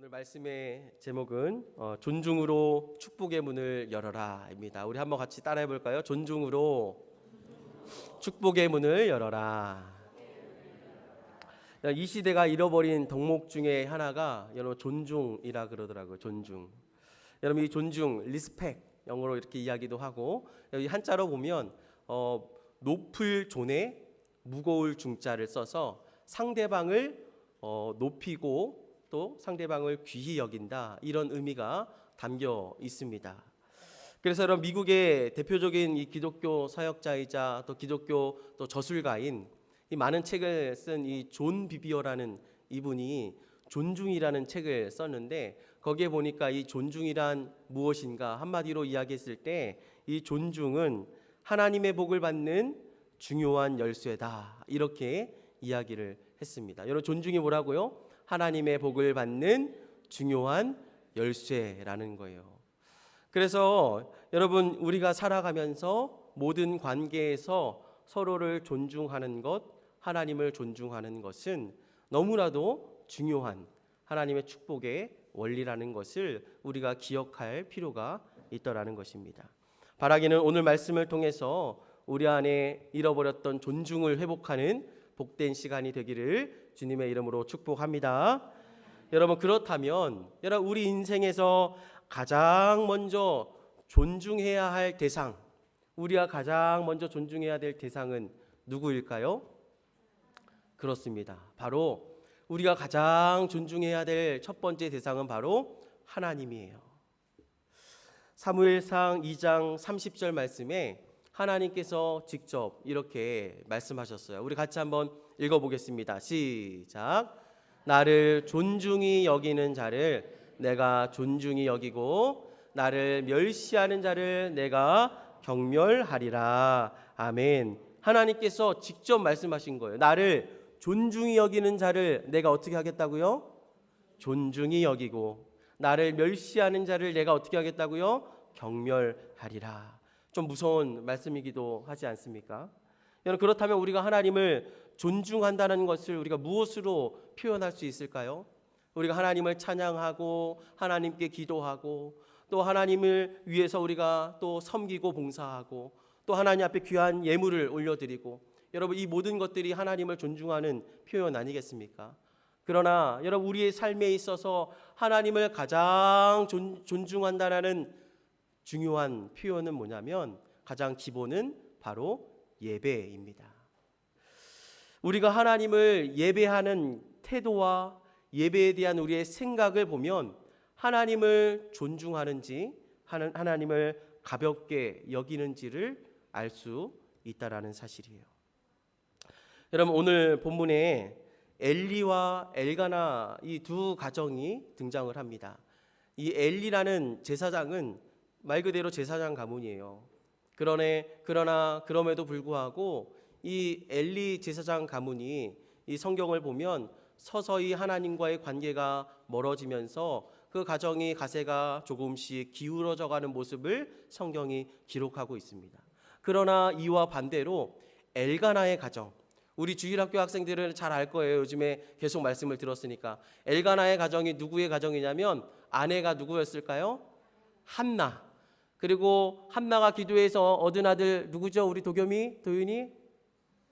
오늘 말씀의 제목은 존중으로 축복의 문을 열어라입니다. 우리 한번 같이 따라해 볼까요? 존중으로 축복의 문을 열어라. 이 시대가 잃어버린 덕목 중에 하나가 여러분 존중이라 그러더라고요. 존중. 여러분 이 존중, 리스펙 영어로 이렇게 이야기도 하고 여기 한자로 보면 높을 존에 무거울 중자를 써서 상대방을 높이고 또 상대방을 귀히 여긴다, 이런 의미가 담겨 있습니다. 그래서 여러분 미국의 대표적인 이 기독교 사역자이자 또 기독교 또 저술가인 이 많은 책을 쓴 이 존 비비어라는 이분이 존중이라는 책을 썼는데 거기에 보니까 이 존중이란 무엇인가 한마디로 이야기했을 때 이 존중은 하나님의 복을 받는 중요한 열쇠다, 이렇게 이야기를 했습니다. 여러분 존중이 뭐라고요? 하나님의 복을 받는 중요한 열쇠라는 거예요. 그래서 여러분 우리가 살아가면서 모든 관계에서 서로를 존중하는 것, 하나님을 존중하는 것은 너무나도 중요한 하나님의 축복의 원리라는 것을 우리가 기억할 필요가 있더라는 것입니다. 바라기는 오늘 말씀을 통해서 우리 안에 잃어버렸던 존중을 회복하는 복된 시간이 되기를 주님의 이름으로 축복합니다. 여러분 그렇다면 여러분 우리 인생에서 가장 먼저 존중해야 할 대상, 우리가 가장 먼저 존중해야 될 대상은 누구일까요? 그렇습니다. 바로 우리가 가장 존중해야 될 첫 번째 대상은 바로 하나님이에요. 사무엘상 2장 30절 말씀에 하나님께서 직접 이렇게 말씀하셨어요. 우리 같이 한번 읽어보겠습니다. 시작. 나를 존중히 여기는 자를 내가 존중히 여기고 나를 멸시하는 자를 내가 경멸하리라. 아멘. 하나님께서 직접 말씀하신 거예요. 나를 존중히 여기는 자를 내가 어떻게 하겠다고요? 존중히 여기고 나를 멸시하는 자를 내가 어떻게 하겠다고요? 경멸하리라. 좀 무서운 말씀이기도 하지 않습니까? 여러분 그렇다면 우리가 하나님을 존중한다는 것을 우리가 무엇으로 표현할 수 있을까요? 우리가 하나님을 찬양하고 하나님께 기도하고 또 하나님을 위해서 우리가 또 섬기고 봉사하고 또 하나님 앞에 귀한 예물을 올려드리고, 여러분 이 모든 것들이 하나님을 존중하는 표현 아니겠습니까? 그러나 여러분 우리의 삶에 있어서 하나님을 가장 존중한다는 중요한 표현은 뭐냐면 가장 기본은 바로 예배입니다. 우리가 하나님을 예배하는 태도와 예배에 대한 우리의 생각을 보면 하나님을 존중하는지 하나님을 가볍게 여기는지를 알 수 있다라는 사실이에요. 여러분 오늘 본문에 엘리와 엘가나 이 두 가정이 등장을 합니다. 이 엘리라는 제사장은 말 그대로 제사장 가문이에요. 그러나 그럼에도 불구하고 이 엘리 제사장 가문이 이 성경을 보면 서서히 하나님과의 관계가 멀어지면서 그 가정이 가세가 조금씩 기울어져가는 모습을 성경이 기록하고 있습니다. 그러나 이와 반대로 엘가나의 가정, 우리 주일학교 학생들은 잘 알 거예요. 요즘에 계속 말씀을 들었으니까. 엘가나의 가정이 누구의 가정이냐면 아내가 누구였을까요? 한나. 그리고 한나가 기도해서 얻은 아들 누구죠? 우리 도윤이?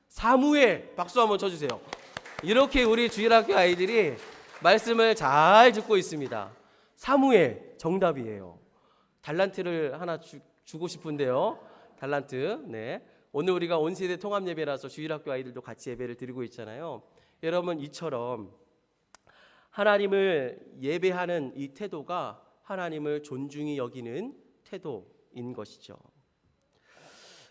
사무엘. 박수 한번 쳐주세요. 이렇게 우리 주일학교 아이들이 말씀을 잘 듣고 있습니다. 사무엘 정답이에요. 달란트를 하나 주고 싶은데요. 달란트. 네. 오늘 우리가 온세대 통합 예배라서 주일학교 아이들도 같이 예배를 드리고 있잖아요. 여러분 이처럼 하나님을 예배하는 이 태도가 하나님을 존중히 여기는 태도인 것이죠.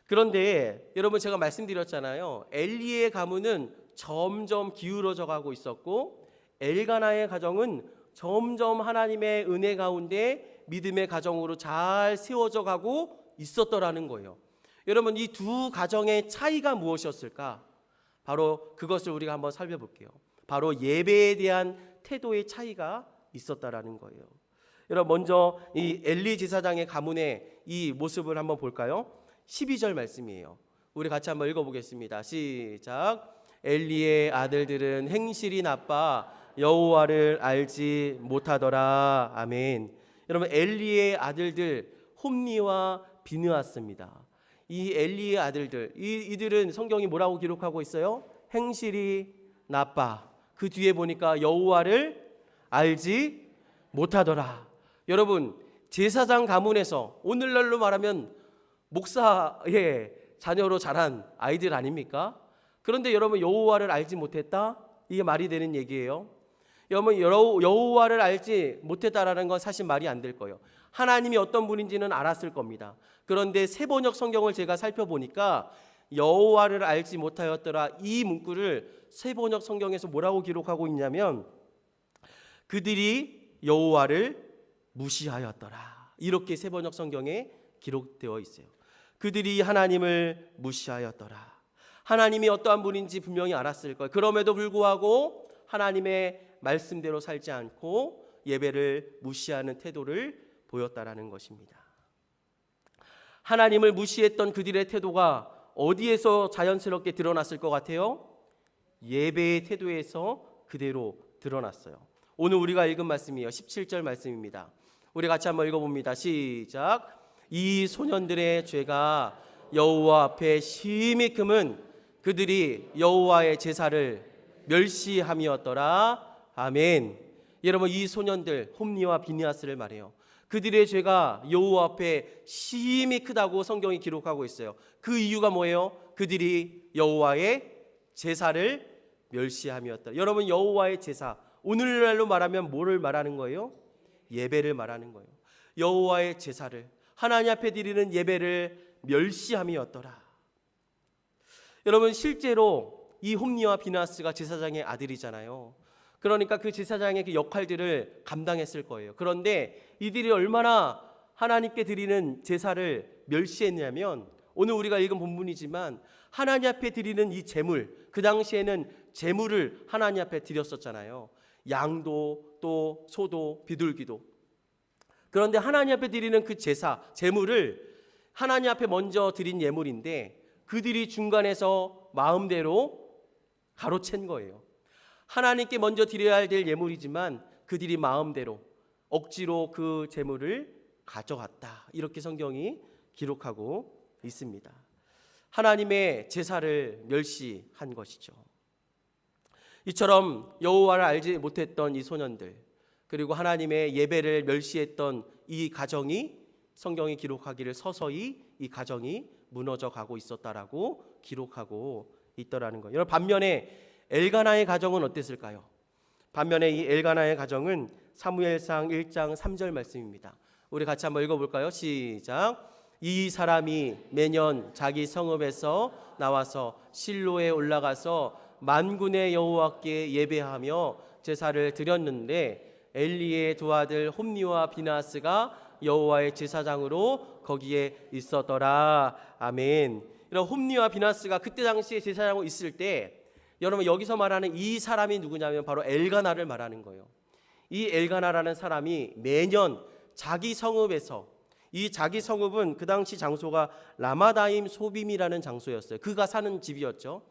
그런데 여러분 제가 말씀드렸잖아요. 엘리의 가문은 점점 기울어져 가고 있었고 엘가나의 가정은 점점 하나님의 은혜 가운데 믿음의 가정으로 잘 세워져 가고 있었더라는 거예요. 여러분 이 두 가정의 차이가 무엇이었을까? 바로 그것을 우리가 한번 살펴볼게요. 바로 예배에 대한 태도의 차이가 있었다라는 거예요. 여러분 먼저 이 엘리 제사장의 가문의 이 모습을 한번 볼까요? 12절 말씀이에요. 우리 같이 한번 읽어보겠습니다. 시작. 엘리의 아들들은 행실이 나빠 여호와를 알지 못하더라. 아멘. 여러분, 엘리의 아들들 홈니와 비느하스입니다. 이 엘리의 아들들, 이들은 성경이 뭐라고 기록하고 있어요? 행실이 나빠. 그 뒤에 보니까 여호와를 알지 못하더라. 여러분, 제사장 가문에서 오늘날로 말하면 목사의 자녀로 자란 아이들 아닙니까? 그런데 여러분, 여호와를 알지 못했다? 이게 말이 되는 얘기예요. 여러분, 여호와를 알지 못했다라는 건 사실 말이 안 될 거예요. 하나님이 어떤 분인지는 알았을 겁니다. 그런데 세번역 성경을 제가 살펴보니까 여호와를 알지 못하였더라, 이 문구를 세번역 성경에서 뭐라고 기록하고 있냐면 그들이 여호와를 무시하였더라, 이렇게 세번역 성경에 기록되어 있어요. 그들이 하나님을 무시하였더라. 하나님이 어떠한 분인지 분명히 알았을 거예요. 그럼에도 불구하고 하나님의 말씀대로 살지 않고 예배를 무시하는 태도를 보였다라는 것입니다. 하나님을 무시했던 그들의 태도가 어디에서 자연스럽게 드러났을 것 같아요? 예배의 태도에서 그대로 드러났어요. 오늘 우리가 읽은 말씀이요, 17절 말씀입니다. 우리 같이 한번 읽어봅니다. 시작. 이 소년들의 죄가 여호와 앞에 심히 금은 그들이 여호와의 제사를 멸시함이었더라. 아멘. 여러분, 이 소년들 홈니와 비느하스를 말해요. 그들의 죄가 여호와 앞에 심히 크다고 성경이 기록하고 있어요. 그 이유가 뭐예요? 그들이 여호와의 제사를 멸시함이었다. 여러분, 여호와의 제사, 오늘날로 말하면 뭐를 말하는 거예요? 예배를 말하는 거예요. 여호와의 제사를, 하나님 앞에 드리는 예배를 멸시함이었더라. 여러분, 실제로 이 홈니와 비느하스가 제사장의 아들이잖아요. 그러니까 그 제사장의 그 역할들을 감당했을 거예요. 그런데 이들이 얼마나 하나님께 드리는 제사를 멸시했냐면, 오늘 우리가 읽은 본문이지만 하나님 앞에 드리는 이 제물, 그 당시에는 제물을 하나님 앞에 드렸었잖아요. 양도 또 소도 비둘기도. 그런데 하나님 앞에 드리는 그 제사, 제물을 하나님 앞에 먼저 드린 예물인데 그들이 중간에서 마음대로 가로챈 거예요. 하나님께 먼저 드려야 될 예물이지만 그들이 마음대로 억지로 그 제물을 가져갔다, 이렇게 성경이 기록하고 있습니다. 하나님의 제사를 멸시한 것이죠. 이처럼 여호와를 알지 못했던 이 소년들, 그리고 하나님의 예배를 멸시했던 이 가정이 성경이 기록하기를 서서히 이 가정이 무너져 가고 있었다라고 기록하고 있더라는 거예요. 여러분, 반면에 엘가나의 가정은 어땠을까요? 반면에 이 엘가나의 가정은 사무엘상 1장 3절 말씀입니다. 우리 같이 한번 읽어볼까요? 시작. 이 사람이 매년 자기 성읍에서 나와서 실로에 올라가서 만군의 여호와께 예배하며 제사를 드렸는데 엘리의 두 아들 홈니와 비느하스가 여호와의 제사장으로 거기에 있었더라. 아멘. 이런 홈니와 비느하스가 그때 당시에 제사장으로 있을 때, 여러분, 여기서 말하는 이 사람이 누구냐면 바로 엘가나를 말하는 거예요. 이 엘가나라는 사람이 매년 자기 성읍에서, 이 자기 성읍은 그 당시 장소가 라마다임 소빔이라는 장소였어요. 그가 사는 집이었죠.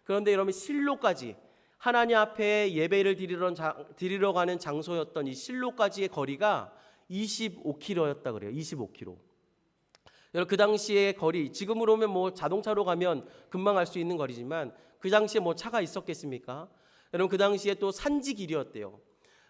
그런데 여러분, 실로까지, 하나님 앞에 예배를 드리러 가는 장소였던 이 실로까지의 거리가 25km였다 그래요. 25km. 여러분, 그 당시의 거리, 지금으로 오면 뭐 자동차로 가면 금방 갈 수 있는 거리지만 그 당시에 뭐 차가 있었겠습니까? 여러분, 그 당시에 또 산지길이었대요.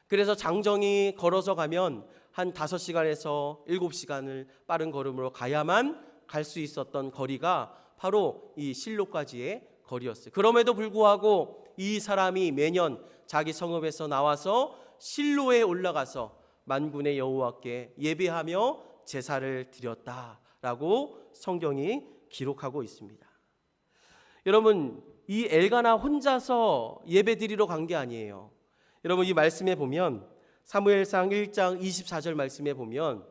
그래서 장정이 걸어서 가면 한 5시간에서 7시간을 빠른 걸음으로 가야만 갈 수 있었던 거리가 바로 이 실로까지의 거리였어요. 그럼에도 불구하고 이 사람이 매년 자기 성읍에서 나와서 실로에 올라가서 만군의 여호와께 예배하며 제사를 드렸다라고 성경이 기록하고 있습니다. 여러분, 이 엘가나 혼자서 예배 드리러 간 게 아니에요. 여러분, 이 말씀에 보면 사무엘상 1장 24절 말씀에 보면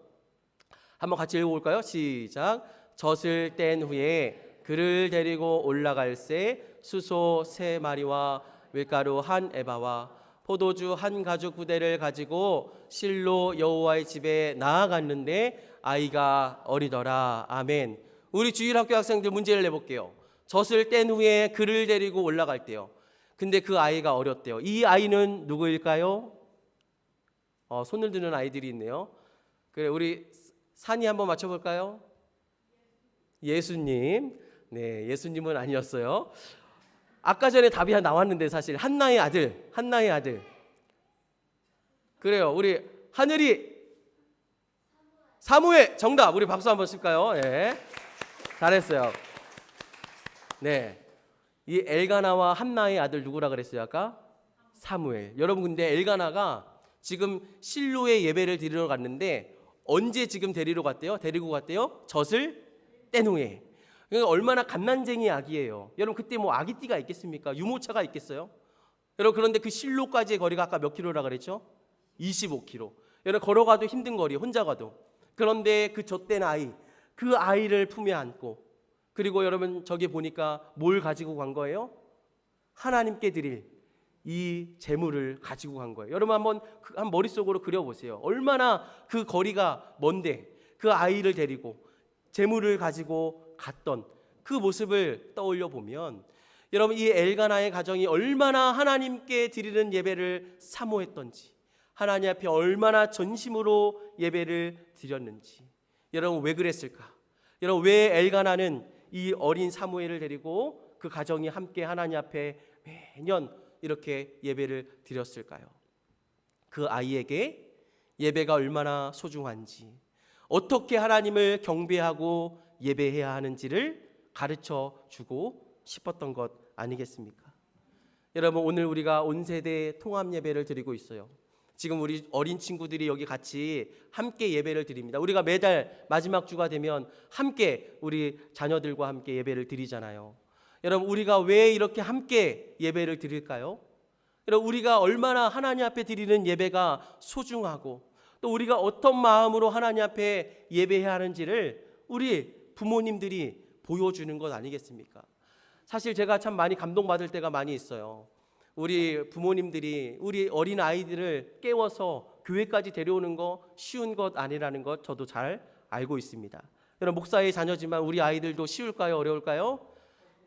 한번 같이 읽어볼까요? 시작. 젖을 뗀 후에 그를 데리고 올라갈새 수소 3마리와 밀가루 1에바와 포도주 1가죽 부대를 가지고 실로 여호와의 집에 나아갔는데 아이가 어리더라. 아멘. 우리 주일학교 학생들 문제를 내볼게요. 젖을 뗀 후에 그를 데리고 올라갈 때요. 근데 그 아이가 어렸대요. 이 아이는 누구일까요? 손을 드는 아이들이 있네요. 그래, 우리 산이 한번 맞춰볼까요? 예수님. 네, 예수님은 아니었어요. 아까 전에 답이 나왔는데 사실 한나의 아들. 그래요. 우리 하늘이 사무엘 정답. 우리 박수 한번 칠까요? 네, 잘했어요. 네, 이 엘가나와 한나의 아들 누구라 그랬어요 아까? 사무엘. 여러분 근데 엘가나가 지금 실로의 예배를 드리러 갔는데 언제 지금 데리고 갔대요? 젖을 뗀 후에. 그러니까 얼마나 갓난쟁이 아기예요. 여러분 그때 뭐 아기띠가 있겠습니까? 유모차가 있겠어요? 여러분 그런데 그 실로까지의 거리가 아까 몇 킬로라 그랬죠? 25km. 여러분 걸어가도 힘든 거리, 혼자 가도. 그런데 그 젖된 아이, 그 아이를 품에 안고, 그리고 여러분 저기 보니까 뭘 가지고 간 거예요? 하나님께 드릴 이 제물을 가지고 간 거예요. 여러분 한번 머릿속으로 그려보세요. 얼마나 그 거리가 먼데 그 아이를 데리고 제물을 가지고 갔던 그 모습을 떠올려 보면 여러분 이 엘가나의 가정이 얼마나 하나님께 드리는 예배를 사모했던지, 하나님 앞에 얼마나 전심으로 예배를 드렸는지. 여러분 왜 그랬을까? 여러분 왜 엘가나는 이 어린 사무엘을 데리고 그 가정이 함께 하나님 앞에 매년 이렇게 예배를 드렸을까요? 그 아이에게 예배가 얼마나 소중한지, 어떻게 하나님을 경배하고 예배해야 하는지를 가르쳐 주고 싶었던 것 아니겠습니까? 여러분 오늘 우리가 온 세대 통합 예배를 드리고 있어요. 지금 우리 어린 친구들이 여기 같이 함께 예배를 드립니다. 우리가 매달 마지막 주가 되면 함께 우리 자녀들과 함께 예배를 드리잖아요. 여러분 우리가 왜 이렇게 함께 예배를 드릴까요? 여러분 우리가 얼마나 하나님 앞에 드리는 예배가 소중하고 또 우리가 어떤 마음으로 하나님 앞에 예배해야 하는지를 우리 부모님들이 보여주는 것 아니겠습니까? 사실 제가 참 많이 감동받을 때가 많이 있어요. 우리 부모님들이 우리 어린 아이들을 깨워서 교회까지 데려오는 거 쉬운 것 아니라는 것 저도 잘 알고 있습니다. 여러분 목사의 자녀지만 우리 아이들도 쉬울까요? 어려울까요?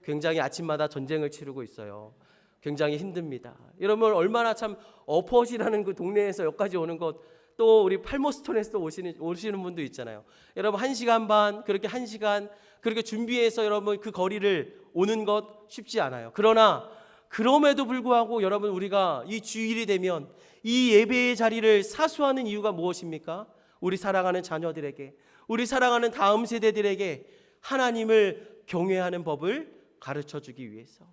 굉장히 아침마다 전쟁을 치르고 있어요. 굉장히 힘듭니다. 여러분 얼마나 참 어퍼시라는 그 동네에서 여기까지 오는 것, 또 우리 팔모스톤에서 오시는 분도 있잖아요. 여러분 1시간 반 그렇게 1시간 그렇게 준비해서 여러분 그 거리를 오는 것 쉽지 않아요. 그러나 그럼에도 불구하고 여러분 우리가 이 주일이 되면 이 예배의 자리를 사수하는 이유가 무엇입니까? 우리 사랑하는 자녀들에게, 우리 사랑하는 다음 세대들에게 하나님을 경외하는 법을 가르쳐주기 위해서,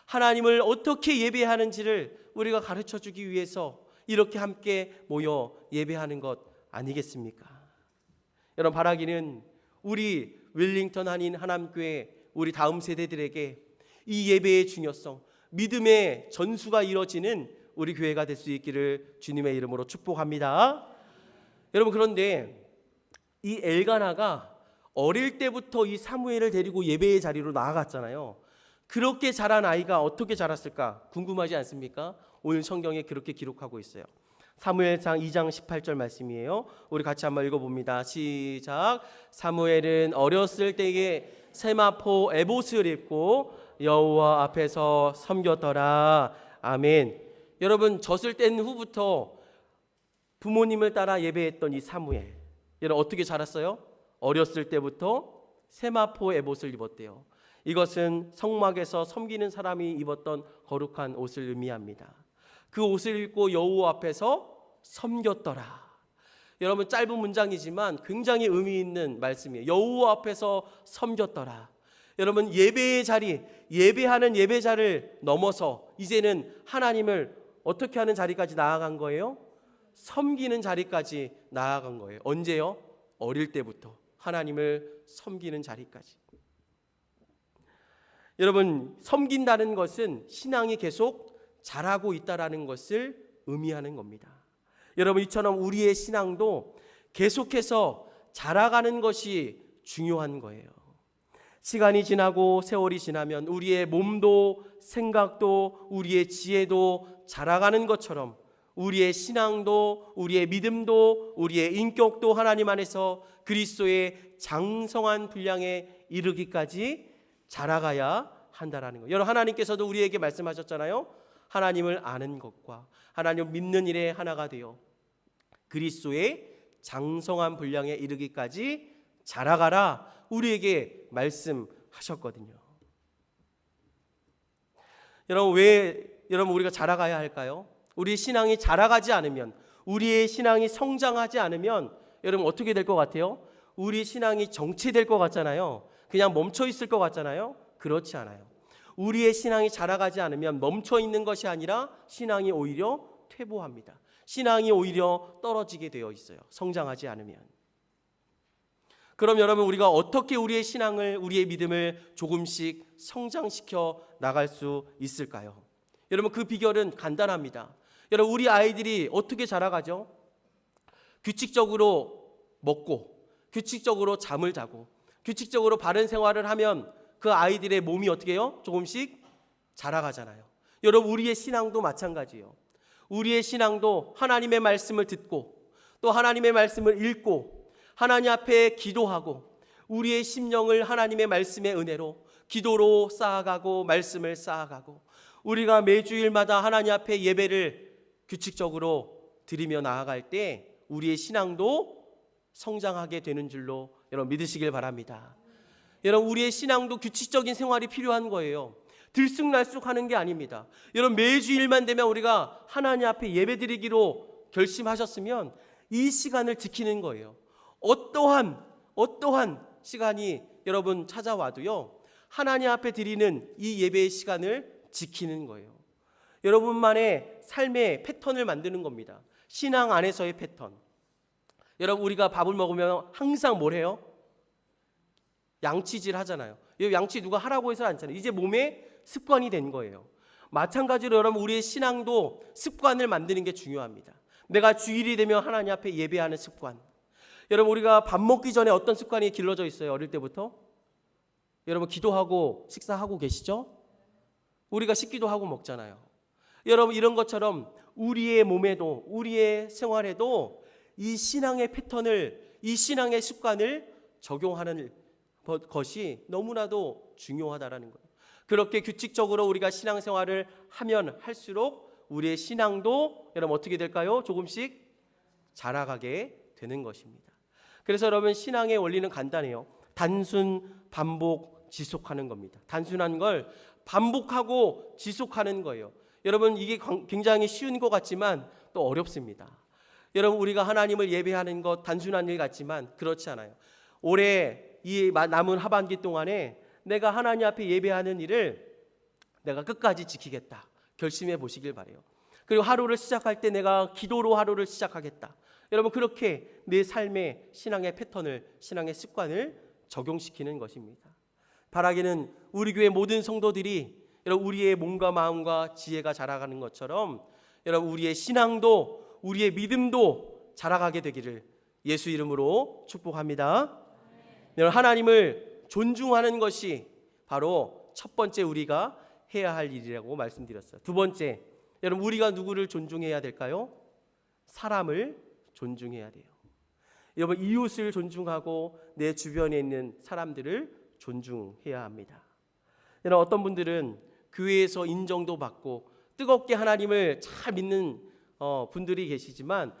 하나님을 어떻게 예배하는지를 우리가 가르쳐주기 위해서 이렇게 함께 모여 예배하는 것 아니겠습니까? 여러분 바라기는 우리 웰링턴 한인 하남교회 우리 다음 세대들에게 이 예배의 중요성, 믿음의 전수가 이루어지는 우리 교회가 될 수 있기를 주님의 이름으로 축복합니다. 여러분 그런데 이 엘가나가 어릴 때부터 이 사무엘을 데리고 예배의 자리로 나아갔잖아요. 그렇게 자란 아이가 어떻게 자랐을까 궁금하지 않습니까? 오늘 성경에 그렇게 기록하고 있어요. 사무엘상 2장 18절 말씀이에요. 우리 같이 한번 읽어봅니다. 시작. 사무엘은 어렸을 때에 세마포 에봇을 입고 여호와 앞에서 섬겼더라. 아멘. 여러분 젖을 뗀 후부터 부모님을 따라 예배했던 이 사무엘, 여러분 어떻게 자랐어요? 어렸을 때부터 세마포 에봇을 입었대요. 이것은 성막에서 섬기는 사람이 입었던 거룩한 옷을 의미합니다. 그 옷을 입고 여호와 앞에서 섬겼더라. 여러분 짧은 문장이지만 굉장히 의미 있는 말씀이에요. 여호와 앞에서 섬겼더라. 여러분 예배의 자리, 예배하는 예배자를 넘어서 이제는 하나님을 어떻게 하는 자리까지 나아간 거예요? 섬기는 자리까지 나아간 거예요. 언제요? 어릴 때부터 하나님을 섬기는 자리까지. 여러분 섬긴다는 것은 신앙이 계속 자라고 있다라는 것을 의미하는 겁니다. 여러분 이처럼 우리의 신앙도 계속해서 자라가는 것이 중요한 거예요. 시간이 지나고 세월이 지나면 우리의 몸도 생각도 우리의 지혜도 자라가는 것처럼 우리의 신앙도 우리의 믿음도 우리의 인격도 하나님 안에서 그리스도의 장성한 분량에 이르기까지 자라가야 한다라는 거예요. 여러분, 하나님께서도 우리에게 말씀하셨잖아요. 하나님을 아는 것과 하나님을 믿는 일에 하나가 되어 그리스도의 장성한 분량에 이르기까지 자라가라 우리에게 말씀하셨거든요. 여러분 우리가 자라가야 할까요? 우리 신앙이 자라가지 않으면, 우리의 신앙이 성장하지 않으면 여러분 어떻게 될 것 같아요? 우리 신앙이 정체될 것 같잖아요. 그냥 멈춰 있을 것 같잖아요. 그렇지 않아요. 우리의 신앙이 자라가지 않으면 멈춰 있는 것이 아니라 신앙이 오히려 퇴보합니다. 신앙이 오히려 떨어지게 되어 있어요. 성장하지 않으면. 그럼 여러분, 우리가 어떻게 우리의 신앙을, 우리의 믿음을 조금씩 성장시켜 나갈 수 있을까요? 여러분, 그 비결은 간단합니다. 여러분, 우리 아이들이 어떻게 자라가죠? 규칙적으로 먹고, 규칙적으로 잠을 자고, 규칙적으로 바른 생활을 하면 그 아이들의 몸이 어떻게 해요? 조금씩 자라가잖아요. 여러분, 우리의 신앙도 마찬가지예요. 우리의 신앙도 하나님의 말씀을 듣고 또 하나님의 말씀을 읽고 하나님 앞에 기도하고 우리의 심령을 하나님의 말씀의 은혜로 기도로 쌓아가고 말씀을 쌓아가고 우리가 매주일마다 하나님 앞에 예배를 규칙적으로 드리며 나아갈 때 우리의 신앙도 성장하게 되는 줄로 여러분 믿으시길 바랍니다. 여러분, 우리의 신앙도 규칙적인 생활이 필요한 거예요. 들쑥날쑥하는 게 아닙니다. 여러분, 매주일만 되면 우리가 하나님 앞에 예배드리기로 결심하셨으면 이 시간을 지키는 거예요. 어떠한 시간이 여러분 찾아와도요, 하나님 앞에 드리는 이 예배의 시간을 지키는 거예요. 여러분만의 삶의 패턴을 만드는 겁니다. 신앙 안에서의 패턴. 여러분, 우리가 밥을 먹으면 항상 뭘 해요? 양치질 하잖아요. 이 양치 누가 하라고 해서 안 하잖아요. 이제 몸에 습관이 된 거예요. 마찬가지로 여러분, 우리의 신앙도 습관을 만드는 게 중요합니다. 내가 주일이 되면 하나님 앞에 예배하는 습관. 여러분, 우리가 밥 먹기 전에 어떤 습관이 길러져 있어요? 어릴 때부터? 여러분, 기도하고 식사하고 계시죠? 우리가 씻기도 하고 먹잖아요. 여러분, 이런 것처럼 우리의 몸에도 우리의 생활에도 이 신앙의 패턴을, 이 신앙의 습관을 적용하는 것이 너무나도 중요하다라는 거예요. 그렇게 규칙적으로 우리가 신앙생활을 하면 할수록 우리의 신앙도 여러분 어떻게 될까요? 조금씩 자라가게 되는 것입니다. 그래서 여러분, 신앙의 원리는 간단해요. 단순, 반복, 지속하는 겁니다. 단순한 걸 반복하고 지속하는 거예요. 여러분, 이게 굉장히 쉬운 것 같지만 또 어렵습니다. 여러분, 우리가 하나님을 예배하는 것 단순한 일 같지만 그렇지 않아요. 올해 이 남은 하반기 동안에 내가 하나님 앞에 예배하는 일을 내가 끝까지 지키겠다 결심해 보시길 바라요. 그리고 하루를 시작할 때 내가 기도로 하루를 시작하겠다. 여러분, 그렇게 내 삶의 신앙의 패턴을, 신앙의 습관을 적용시키는 것입니다. 바라기는 우리 교회 모든 성도들이 여러분 우리의 몸과 마음과 지혜가 자라가는 것처럼 여러분 우리의 신앙도 우리의 믿음도 자라가게 되기를 예수 이름으로 축복합니다. 여러분, 하나님을 존중하는 것이 바로 첫 번째 우리가 해야 할 일이라고 말씀드렸어요. 두 번째, 여러분 우리가 누구를 존중해야 될까요? 사람을 존중해야 돼요. 여러분, 이웃을 존중하고 내 주변에 있는 사람들을 존중해야 합니다. 여러분, 어떤 분들은 교회에서 인정도 받고 뜨겁게 하나님을 잘 믿는 분들이 계시지만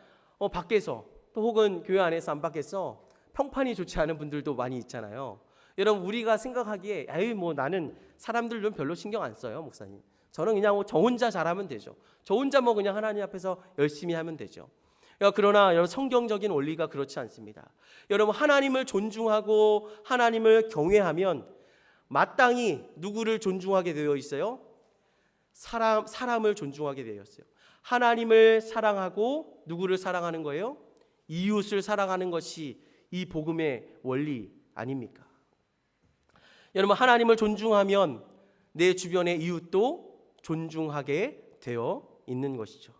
밖에서 또 혹은 교회 안에서 안 밖에서 평판이 좋지 않은 분들도 많이 있잖아요. 여러분, 우리가 생각하기에 나는 사람들 좀 별로 신경 안 써요, 목사님. 저는 그냥 저 혼자 잘하면 되죠. 저 혼자 그냥 하나님 앞에서 열심히 하면 되죠. 그러나 여러분, 성경적인 원리가 그렇지 않습니다. 여러분, 하나님을 존중하고 하나님을 경외하면 마땅히 누구를 존중하게 되어 있어요? 사람을 존중하게 되어 있어요. 하나님을 사랑하고 누구를 사랑하는 거예요? 이웃을 사랑하는 것이 이 복음의 원리 아닙니까? 여러분, 하나님을 존중하면 내 주변의 이웃도 존중하게 되어 있는 것이죠.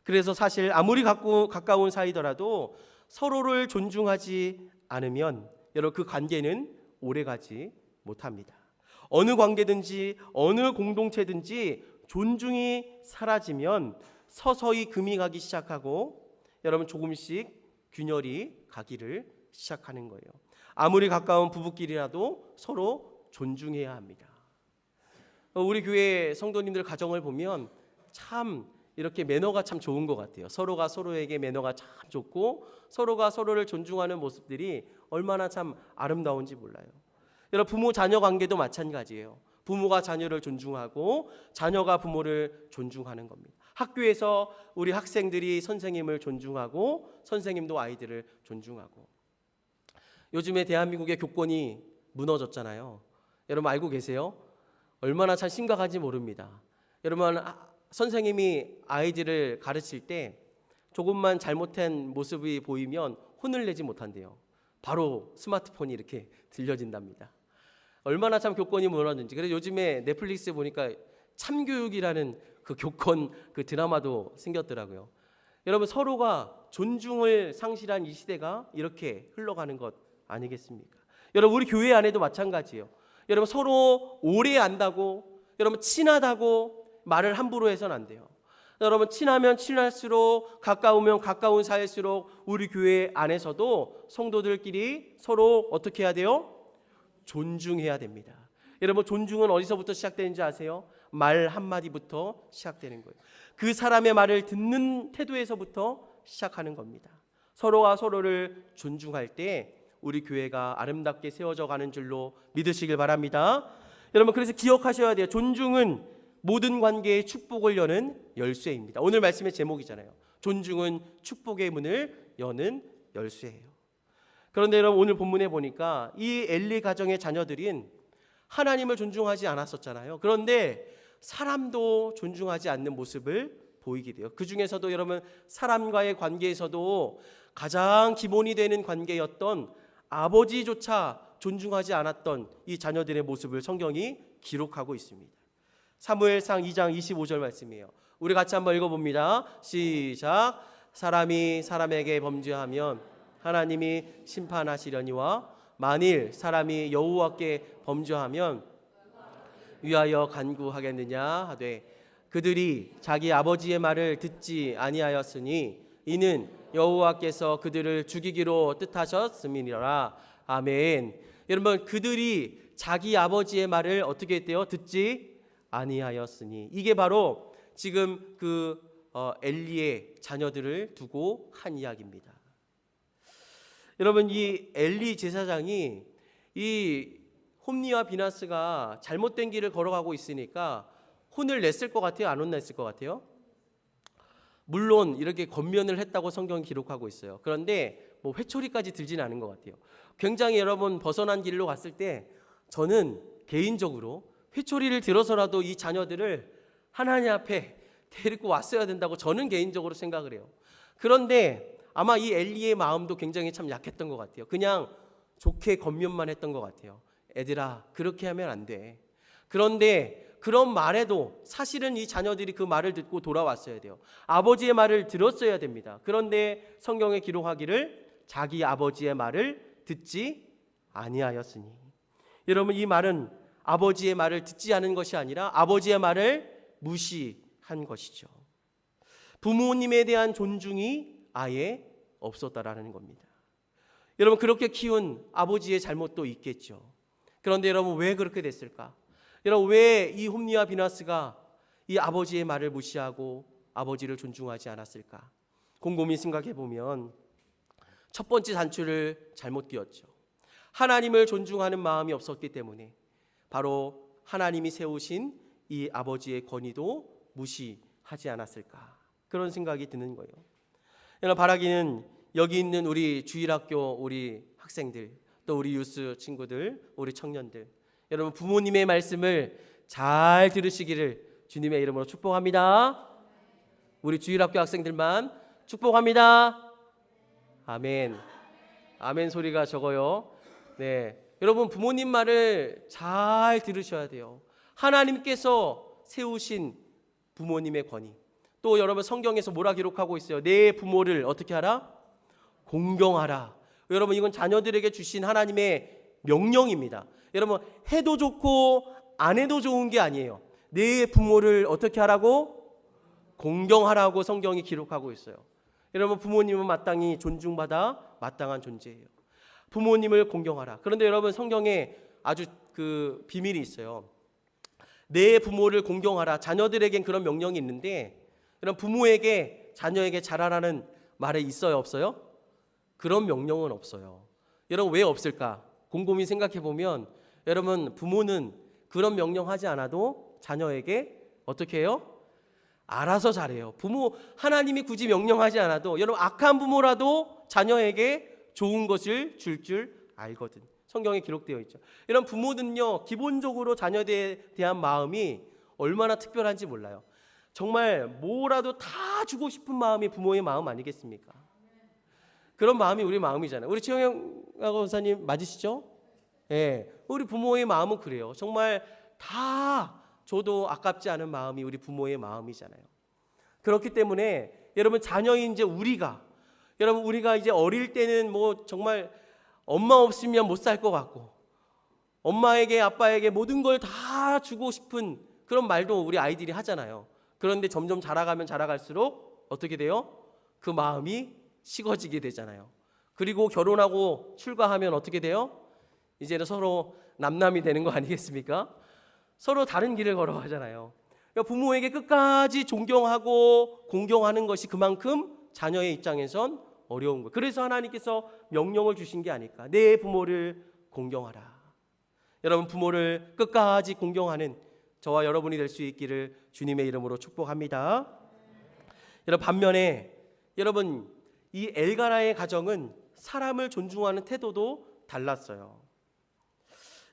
그래서 사실 아무리 가까운 사이더라도 서로를 존중하지 않으면 여러분 그 관계는 오래가지 못합니다. 어느 관계든지 어느 공동체든지 존중이 사라지면 서서히 금이 가기 시작하고 여러분 조금씩 균열이 가기를 시작하는 거예요. 아무리 가까운 부부끼리라도 서로 존중해야 합니다. 우리 교회 성도님들 가정을 보면 참 이렇게 매너가 참 좋은 것 같아요. 서로가 서로에게 매너가 참 좋고 서로가 서로를 존중하는 모습들이 얼마나 참 아름다운지 몰라요. 여러분, 부모 자녀 관계도 마찬가지예요. 부모가 자녀를 존중하고 자녀가 부모를 존중하는 겁니다. 학교에서 우리 학생들이 선생님을 존중하고 선생님도 아이들을 존중하고. 요즘에 대한민국의 교권이 무너졌잖아요. 여러분 알고 계세요? 얼마나 참 심각한지 모릅니다. 여러분, 선생님이 아이들을 가르칠 때 조금만 잘못한 모습이 보이면 혼을 내지 못한대요. 바로 스마트폰이 이렇게 들려진답니다. 얼마나 참 교권이 무너졌는지. 그래서 요즘에 넷플릭스 보니까 참교육이라는 그 교권 그 드라마도 생겼더라고요. 여러분, 서로가 존중을 상실한 이 시대가 이렇게 흘러가는 것 아니겠습니까? 여러분, 우리 교회 안에도 마찬가지예요. 여러분, 서로 오래 안다고, 여러분 친하다고 말을 함부로 해서는 안 돼요. 여러분, 친하면 친할수록, 가까우면 가까운 사이일수록 우리 교회 안에서도 성도들끼리 서로 어떻게 해야 돼요? 존중해야 됩니다. 여러분, 존중은 어디서부터 시작되는지 아세요? 말 한마디부터 시작되는 거예요. 그 사람의 말을 듣는 태도에서부터 시작하는 겁니다. 서로가 서로를 존중할 때 우리 교회가 아름답게 세워져 가는 줄로 믿으시길 바랍니다. 여러분, 그래서 기억하셔야 돼요. 존중은 모든 관계의 축복을 여는 열쇠입니다. 오늘 말씀의 제목이잖아요. 존중은 축복의 문을 여는 열쇠예요. 그런데 여러분, 오늘 본문에 보니까 이 엘리 가정의 자녀들인 하나님을 존중하지 않았었잖아요. 그런데 사람도 존중하지 않는 모습을 보이게 돼요. 그 중에서도 여러분, 사람과의 관계에서도 가장 기본이 되는 관계였던 아버지조차 존중하지 않았던 이 자녀들의 모습을 성경이 기록하고 있습니다. 사무엘상 2장 25절 말씀이에요. 우리 같이 한번 읽어봅니다. 시작. 사람이 사람에게 범죄하면 하나님이 심판하시려니와 만일 사람이 여호와께 범죄하면 위하여 간구하겠느냐 하되 그들이 자기 아버지의 말을 듣지 아니하였으니 이는 여호와께서 그들을 죽이기로 뜻하셨음이니라. 아멘. 여러분, 그들이 자기 아버지의 말을 어떻게 했대요? 듣지 아니하였으니. 이게 바로 지금 그 엘리의 자녀들을 두고 한 이야기입니다. 여러분, 이 엘리 제사장이 이 홈니와 비나스가 잘못된 길을 걸어가고 있으니까 혼을 냈을 것 같아요? 안 혼냈을 것 같아요? 물론 이렇게 권면을 했다고 성경이 기록하고 있어요. 그런데 뭐 회초리까지 들지는 않은 것 같아요. 굉장히 여러분, 벗어난 길로 갔을 때 저는 개인적으로 회초리를 들어서라도 이 자녀들을 하나님 앞에 데리고 왔어야 된다고 저는 개인적으로 생각을 해요. 그런데 아마 이 엘리의 마음도 굉장히 참 약했던 것 같아요. 그냥 좋게 권면만 했던 것 같아요. 애들아, 그렇게 하면 안 돼. 그런데 그런 말에도 사실은 이 자녀들이 그 말을 듣고 돌아왔어야 돼요. 아버지의 말을 들었어야 됩니다. 그런데 성경에 기록하기를 자기 아버지의 말을 듣지 아니하였으니. 여러분, 이 말은 아버지의 말을 듣지 않은 것이 아니라 아버지의 말을 무시한 것이죠. 부모님에 대한 존중이 아예 없었다라는 겁니다. 여러분, 그렇게 키운 아버지의 잘못도 있겠죠. 그런데 여러분, 왜 그렇게 됐을까? 여러분, 왜 이 홈니와 비나스가 이 아버지의 말을 무시하고 아버지를 존중하지 않았을까? 곰곰이 생각해 보면 첫 번째 단추를 잘못 끼웠죠. 하나님을 존중하는 마음이 없었기 때문에 바로 하나님이 세우신 이 아버지의 권위도 무시하지 않았을까? 그런 생각이 드는 거예요. 여러분, 바라기는 여기 있는 우리 주일학교 우리 학생들, 또 우리 유스 친구들, 우리 청년들, 여러분, 부모님의 말씀을 잘 들으시기를 주님의 이름으로 축복합니다. 우리 주일학교 학생들만 축복합니다. 아멘. 아멘 소리가 적어요. 네, 여러분, 부모님 말을 잘 들으셔야 돼요. 하나님께서 세우신 부모님의 권위. 또 여러분, 성경에서 뭐라 기록하고 있어요? 내 부모를 어떻게 하라? 공경하라. 여러분, 이건 자녀들에게 주신 하나님의 명령입니다. 여러분, 해도 좋고 안 해도 좋은 게 아니에요. 내 부모를 어떻게 하라고? 공경하라고 성경이 기록하고 있어요. 여러분, 부모님은 마땅히 존중받아 마땅한 존재예요. 부모님을 공경하라. 그런데 여러분, 성경에 아주 그 비밀이 있어요. 내 부모를 공경하라. 자녀들에겐 그런 명령이 있는데 그럼 부모에게 자녀에게 잘하라는 말에 있어요, 없어요? 그런 명령은 없어요. 여러분 왜 없을까? 곰곰이 생각해 보면 여러분 부모는 그런 명령하지 않아도 자녀에게 어떻게 해요? 알아서 잘해요. 부모 하나님이 굳이 명령하지 않아도 여러분 악한 부모라도 자녀에게 좋은 것을 줄 알거든. 성경에 기록되어 있죠. 이런 부모는요 기본적으로 자녀에 대한 마음이 얼마나 특별한지 몰라요. 정말 뭐라도 다 주고 싶은 마음이 부모의 마음 아니겠습니까? 그런 마음이 우리 마음이잖아요. 우리 최영영 권사님 맞으시죠? 예, 우리 부모의 마음은 그래요. 정말 다 줘도 아깝지 않은 마음이 우리 부모의 마음이잖아요. 그렇기 때문에 여러분 자녀인 이제 우리가 이제 어릴 때는 뭐 정말 엄마 없으면 못 살 것 같고 엄마에게 아빠에게 모든 걸 다 주고 싶은 그런 말도 우리 아이들이 하잖아요. 그런데 점점 자라가면 자라갈수록 어떻게 돼요? 그 마음이 식어지게 되잖아요. 그리고 결혼하고 출가하면 어떻게 돼요? 이제는 서로 남남이 되는 거 아니겠습니까? 서로 다른 길을 걸어가잖아요. 그러니까 부모에게 끝까지 존경하고 공경하는 것이 그만큼 자녀의 입장에선 어려운 거예요. 그래서 하나님께서 명령을 주신 게 아닐까. 내 부모를 공경하라. 여러분 부모를 끝까지 공경하는 저와 여러분이 될 수 있기를 주님의 이름으로 축복합니다. 여러분 반면에 여러분 이 엘가나의 가정은 사람을 존중하는 태도도 달랐어요.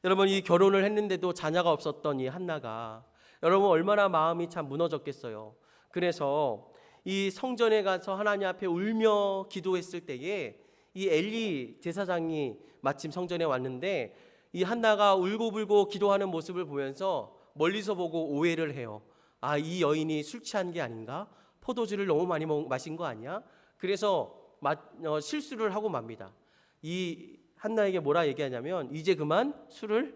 여러분 이 결혼을 했는데도 자녀가 없었던 이 한나가 여러분 얼마나 마음이 참 무너졌겠어요. 그래서 이 성전에 가서 하나님 앞에 울며 기도했을 때에 이 엘리 제사장이 마침 성전에 왔는데 이 한나가 울고불고 기도하는 모습을 보면서 멀리서 보고 오해를 해요. 아, 이 여인이 술 취한 게 아닌가? 포도주를 너무 많이 마신 거 아니야? 그래서 실수를 하고 맙니다. 이 한나에게 뭐라 얘기하냐면 이제 그만 술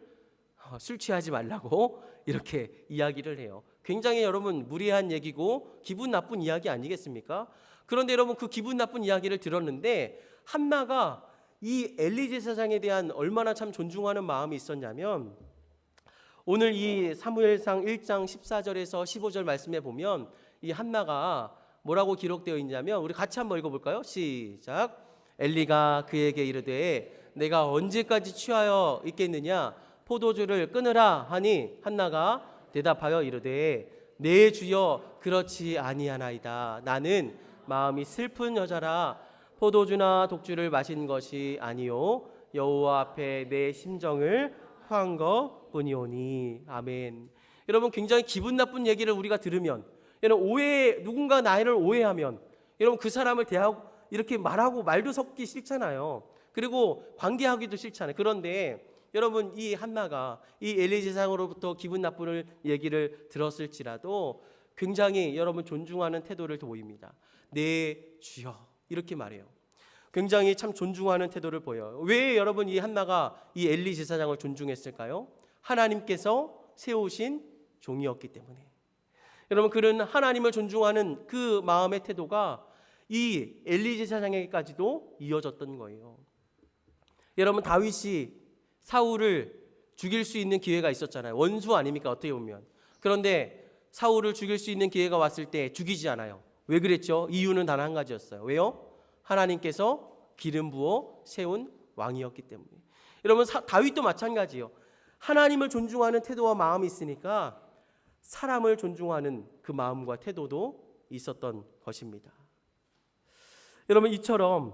취하지 말라고 이렇게 이야기를 해요. 굉장히 여러분 무리한 얘기고 기분 나쁜 이야기 아니겠습니까? 그런데 여러분 그 기분 나쁜 이야기를 들었는데 한나가 이 엘리 제사장에 대한 얼마나 참 존중하는 마음이 있었냐면 오늘 이 사무엘상 1장 14절에서 15절 말씀에 보면 이 한나가 뭐라고 기록되어 있냐면 우리 같이 한번 읽어볼까요? 시작. 엘리가 그에게 이르되 내가 언제까지 취하여 있겠느냐 포도주를 끊으라 하니 한나가 대답하여 이르되 내 주여 그렇지 아니하나이다. 나는 마음이 슬픈 여자라 포도주나 독주를 마신 것이 아니요 여호와 앞에 내 심정을 토한 것뿐이오니. 아멘. 여러분 굉장히 기분 나쁜 얘기를 우리가 들으면 여러분 누군가 나를 오해하면 여러분 그 사람을 대하고 이렇게 말하고 말도 섞기 싫잖아요. 그리고 관계하기도 싫잖아요. 그런데 여러분 이 한나가 이 엘리 제사장으로부터 기분 나쁜 얘기를 들었을지라도 굉장히 여러분 존중하는 태도를 보입니다. 내 주여 이렇게 말해요. 굉장히 참 존중하는 태도를 보여요. 왜 여러분 이 한나가 이 엘리 제사장을 존중했을까요? 하나님께서 세우신 종이었기 때문에. 여러분 그런 하나님을 존중하는 그 마음의 태도가 이 엘리 제사장에게까지도 이어졌던 거예요. 여러분 다윗이 사울을 죽일 수 있는 기회가 있었잖아요. 원수 아닙니까 어떻게 보면. 그런데 사울을 죽일 수 있는 기회가 왔을 때 죽이지 않아요. 왜 그랬죠? 이유는 단 한 가지였어요. 왜요? 하나님께서 기름 부어 세운 왕이었기 때문에. 여러분 다윗도 마찬가지예요. 하나님을 존중하는 태도와 마음이 있으니까 사람을 존중하는 그 마음과 태도도 있었던 것입니다. 여러분 이처럼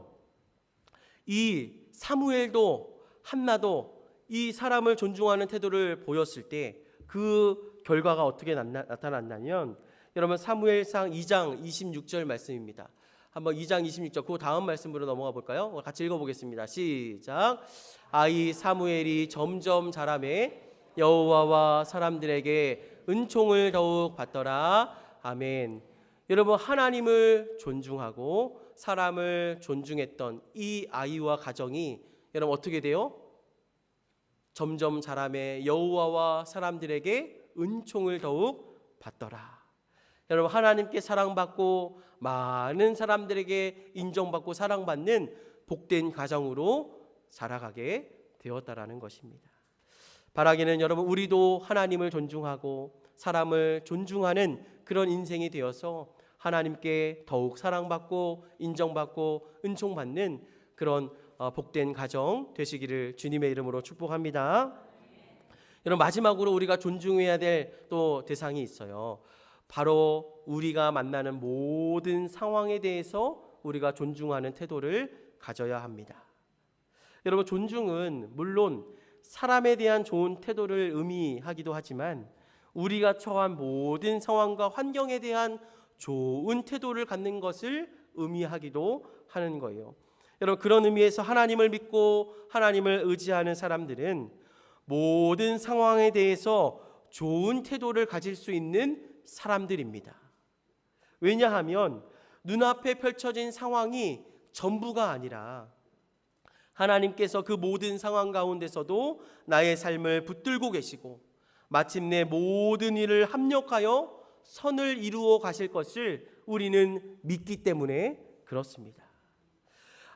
이 사무엘도 한나도 이 사람을 존중하는 태도를 보였을 때 그 결과가 어떻게 나타났냐면 여러분 사무엘상 2장 26절 말씀입니다. 한번 2장 26절 그 다음 말씀으로 넘어가 볼까요? 같이 읽어보겠습니다. 시작. 아이 사무엘이 점점 자라매 여호와와 사람들에게 은총을 더욱 받더라. 아멘. 여러분 하나님을 존중하고 사람을 존중했던 이 아이와 가정이 여러분 어떻게 돼요? 점점 자라매 여호와와 사람들에게 은총을 더욱 받더라. 여러분 하나님께 사랑받고 많은 사람들에게 인정받고 사랑받는 복된 가정으로 자라가게 되었다라는 것입니다. 바라기는 여러분 우리도 하나님을 존중하고 사람을 존중하는 그런 인생이 되어서 하나님께 더욱 사랑받고 인정받고 은총받는 그런 복된 가정 되시기를 주님의 이름으로 축복합니다. 여러분 마지막으로 우리가 존중해야 될 또 대상이 있어요. 바로 우리가 만나는 모든 상황에 대해서 우리가 존중하는 태도를 가져야 합니다. 여러분 존중은 물론 사람에 대한 좋은 태도를 의미하기도 하지만 우리가 처한 모든 상황과 환경에 대한 좋은 태도를 갖는 것을 의미하기도 하는 거예요. 여러분 그런 의미에서 하나님을 믿고 하나님을 의지하는 사람들은 모든 상황에 대해서 좋은 태도를 가질 수 있는 사람들입니다. 왜냐하면 눈앞에 펼쳐진 상황이 전부가 아니라 하나님께서 그 모든 상황 가운데서도 나의 삶을 붙들고 계시고 마침내 모든 일을 합력하여 선을 이루어 가실 것을 우리는 믿기 때문에 그렇습니다.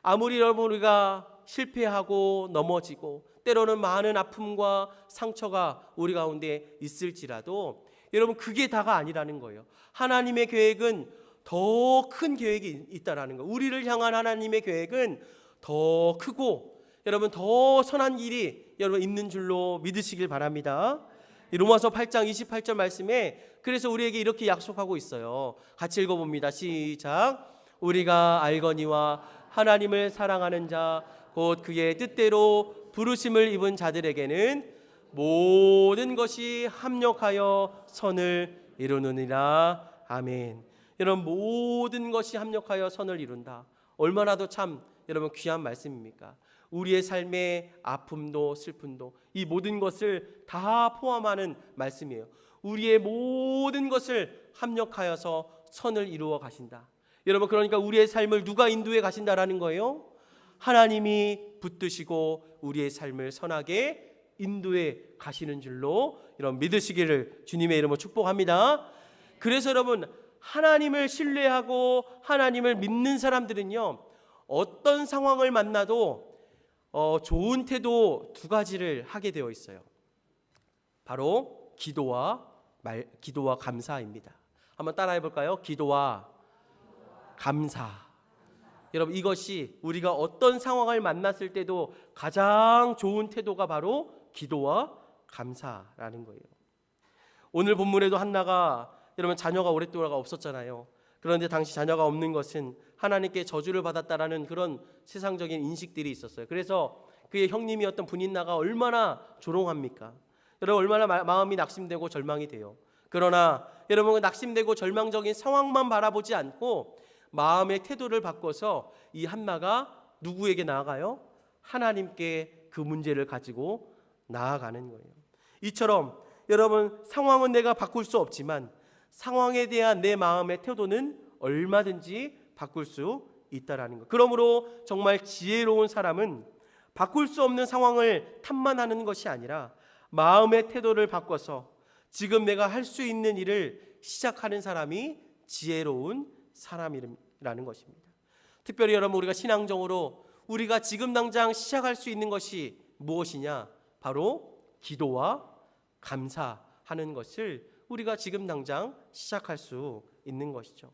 아무리 여러분 우리가 실패하고 넘어지고 때로는 많은 아픔과 상처가 우리 가운데 있을지라도 여러분 그게 다가 아니라는 거예요. 하나님의 계획은 더 큰 계획이 있다라는 거. 우리를 향한 하나님의 계획은 더 크고 여러분 더 선한 길이 여러분 있는 줄로 믿으시길 바랍니다. 로마서 8장 28절 말씀에 그래서 우리에게 이렇게 약속하고 있어요. 같이 읽어봅니다. 시작. 우리가 알거니와 하나님을 사랑하는 자 곧 그의 뜻대로 부르심을 입은 자들에게는 모든 것이 합력하여 선을 이루느니라. 아멘. 여러분 모든 것이 합력하여 선을 이룬다. 얼마나도 참 여러분 귀한 말씀입니까? 우리의 삶의 아픔도 슬픔도 이 모든 것을 다 포함하는 말씀이에요. 우리의 모든 것을 합력하여서 선을 이루어 가신다. 여러분 그러니까 우리의 삶을 누가 인도해 가신다라는 거예요? 하나님이 붙드시고 우리의 삶을 선하게 인도해 가시는 줄로 여러분 믿으시기를 주님의 이름으로 축복합니다. 그래서 여러분 하나님을 신뢰하고 하나님을 믿는 사람들은요 어떤 상황을 만나도 좋은 태도 두 가지를 하게 되어 있어요. 바로 기도와 감사입니다. 한번 따라해 볼까요? 기도와 감사. 여러분 이것이 우리가 어떤 상황을 만났을 때도 가장 좋은 태도가 바로 기도와 감사라는 거예요. 오늘 본문에도 한나가 여러분 자녀가 오랫동안 없었잖아요. 그런데 당시 자녀가 없는 것은 하나님께 저주를 받았다라는 그런 세상적인 인식들이 있었어요. 그래서 그의 형님이었던 분인나가 얼마나 조롱합니까? 여러분 얼마나 마음이 낙심되고 절망이 돼요. 그러나 여러분 낙심되고 절망적인 상황만 바라보지 않고 마음의 태도를 바꿔서 이 한나가 누구에게 나아가요? 하나님께 그 문제를 가지고 나아가는 거예요. 이처럼 여러분 상황은 내가 바꿀 수 없지만 상황에 대한 내 마음의 태도는 얼마든지 바꿀 수 있다라는 것. 그러므로 정말 지혜로운 사람은 바꿀 수 없는 상황을 탓만하는 것이 아니라 마음의 태도를 바꿔서 지금 내가 할 수 있는 일을 시작하는 사람이 지혜로운 사람이라는 것입니다. 특별히 여러분 우리가 신앙적으로 우리가 지금 당장 시작할 수 있는 것이 무엇이냐? 바로 기도와 감사하는 것을 우리가 지금 당장 시작할 수 있는 것이죠.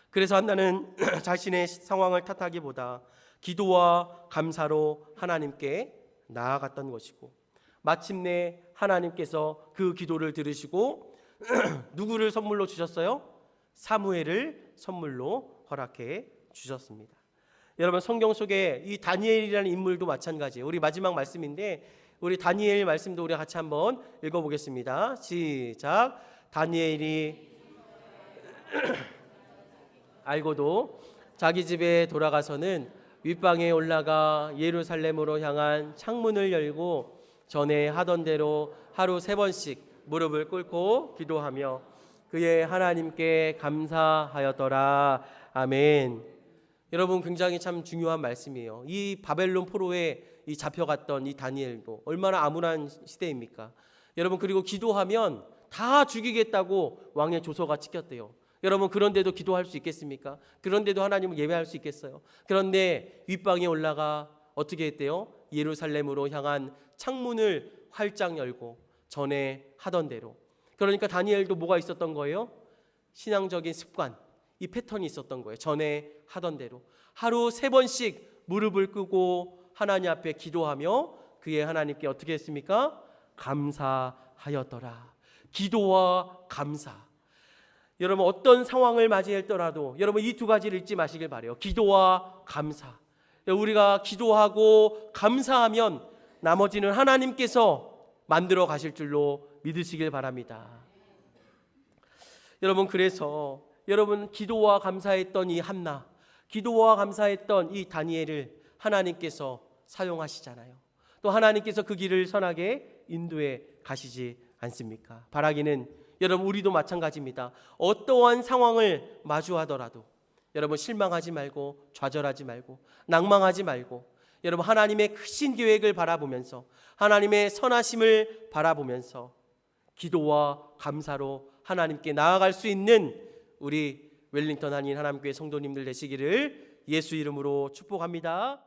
그래서 한나는 자신의 상황을 탓하기보다 기도와 감사로 하나님께 나아갔던 것이고 마침내 하나님께서 그 기도를 들으시고 누구를 선물로 주셨어요? 사무엘을 선물로 허락해 주셨습니다. 여러분 성경 속에 이 다니엘이라는 인물도 마찬가지예요. 우리 마지막 말씀인데 우리 다니엘 말씀도 우리 같이 한번 읽어보겠습니다. 시작. 다니엘이 알고도 자기 집에 돌아가서는 윗방에 올라가 예루살렘으로 향한 창문을 열고 전에 하던 대로 하루 3번씩 무릎을 꿇고 기도하며 그의 하나님께 감사하였더라. 아멘. 여러분 굉장히 참 중요한 말씀이에요. 이 바벨론 포로에 이 잡혀갔던 이 다니엘도 얼마나 암울한 시대입니까? 여러분 그리고 기도하면 다 죽이겠다고 왕의 조서가 찍혔대요. 여러분 그런데도 기도할 수 있겠습니까? 그런데도 하나님을 예배할 수 있겠어요? 그런데 윗방에 올라가 어떻게 했대요? 예루살렘으로 향한 창문을 활짝 열고 전에 하던 대로. 그러니까 다니엘도 뭐가 있었던 거예요? 신앙적인 습관, 이 패턴이 있었던 거예요. 전에 하던 대로 하루 3번씩 무릎을 꿇고 하나님 앞에 기도하며 그의 하나님께 어떻게 했습니까? 감사하였더라. 기도와 감사. 여러분 어떤 상황을 맞이했더라도 여러분 이 2가지를 잊지 마시길 바라요. 기도와 감사. 우리가 기도하고 감사하면 나머지는 하나님께서 만들어 가실 줄로 믿으시길 바랍니다. 여러분 그래서 여러분 기도와 감사했던 이 한나, 기도와 감사했던 이 다니엘을 하나님께서 사용하시잖아요. 또 하나님께서 그 길을 선하게 인도해 가시지 않습니까? 바라기는 여러분 우리도 마찬가지입니다. 어떠한 상황을 마주하더라도 여러분 실망하지 말고 좌절하지 말고 낭망하지 말고 여러분 하나님의 크신 계획을 바라보면서 하나님의 선하심을 바라보면서 기도와 감사로 하나님께 나아갈 수 있는 우리 웰링턴 한인 하나님교회 성도님들 되시기를 예수 이름으로 축복합니다.